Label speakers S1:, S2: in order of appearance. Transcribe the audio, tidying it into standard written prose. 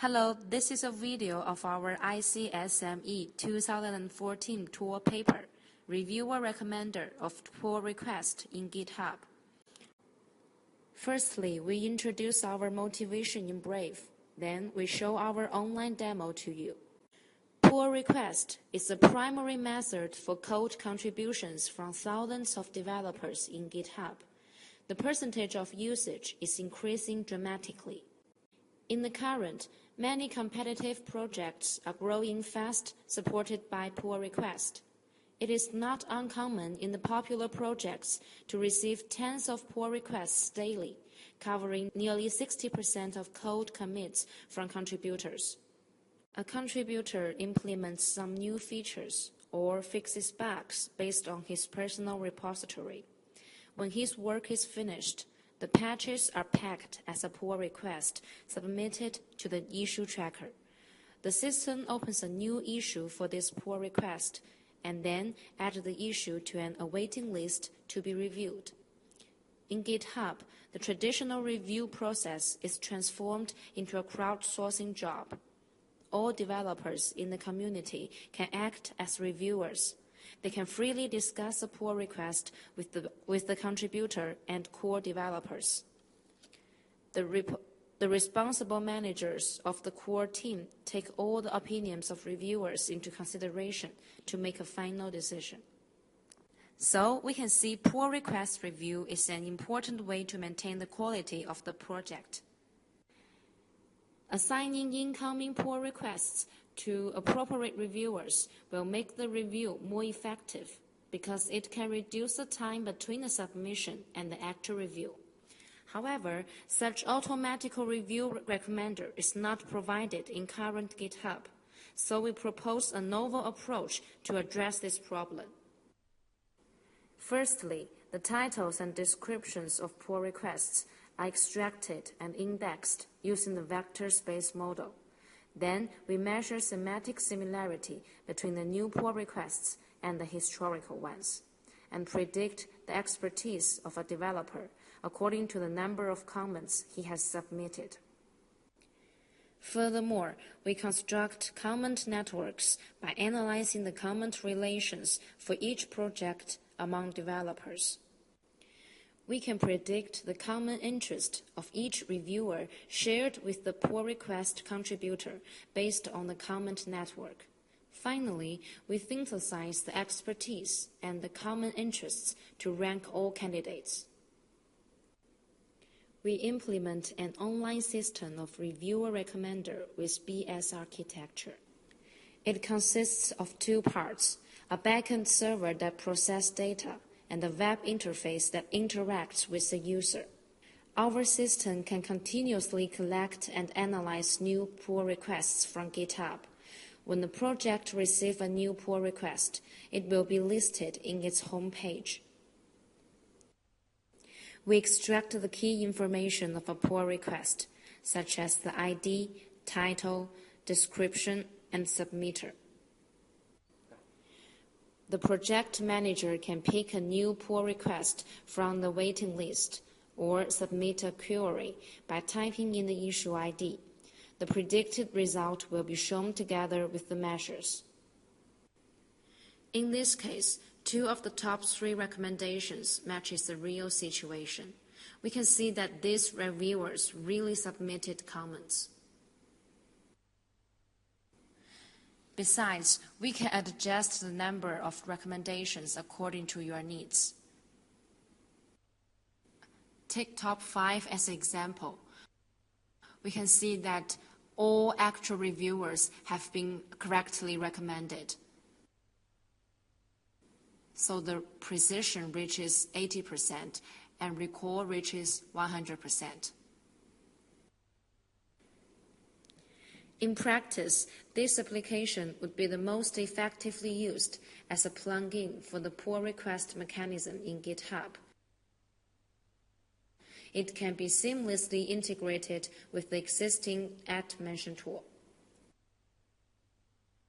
S1: Hello, this is a video of our ICSME 2014 tour paper, Reviewer Recommender of Pull Request in GitHub. Firstly, we introduce our motivation in Brave. Then we show our online demo to you. Pull request is the primary method for code contributions from thousands of developers in GitHub. The percentage of usage is increasing dramatically. In the current, many competitive projects are growing fast, supported by pull request. It is not uncommon in the popular projects to receive tens of pull requests daily, covering nearly 60% of code commits from contributors. A contributor implements some new features or fixes bugs based on his personal repository. When his work is finished, the patches are packed as a pull request submitted to the issue tracker. The system opens a new issue for this pull request and then adds the issue to an awaiting list to be reviewed. In GitHub, the traditional review process is transformed into a crowdsourcing job. All developers in the community can act as reviewers. They can freely discuss a pull request with the contributor and core developers. The responsible managers of the core team take all the opinions of reviewers into consideration to make a final decision. So we can see pull request review is an important way to maintain the quality of the project. Assigning incoming pull requests to appropriate reviewers will make the review more effective because it can reduce the time between the submission and the actual review. However, such automatic review recommender is not provided in current GitHub, so we propose a novel approach to address this problem. Firstly, the titles and descriptions of pull requests are extracted and indexed using the vector space model. Then we measure semantic similarity between the new pull requests and the historical ones, and predict the expertise of a developer according to the number of comments he has submitted. Furthermore, we construct comment networks by analyzing the comment relations for each project among developers. We can predict the common interest of each reviewer shared with the pull request contributor based on the comment network. Finally, we synthesize the expertise and the common interests to rank all candidates. We implement an online system of reviewer recommender with BS architecture. It consists of two parts, a backend server that processes data, and a web interface that interacts with the user. Our system can continuously collect and analyze new pull requests from GitHub. When the project receives a new pull request, it will be listed in its home page. We extract the key information of a pull request, such as the ID, title, description, and submitter. The project manager can pick a new pull request from the waiting list or submit a query by typing in the issue ID. The predicted result will be shown together with the measures. In this case, 2 of the top 3 recommendations matches the real situation. We can see that these reviewers really submitted comments. Besides, we can adjust the number of recommendations according to your needs. Take top 5 as an example. We can see that all actual reviewers have been correctly recommended. So the precision reaches 80% and recall reaches 100%. In practice, this application would be the most effectively used as a plugin for the pull request mechanism in GitHub. It can be seamlessly integrated with the existing @mention tool.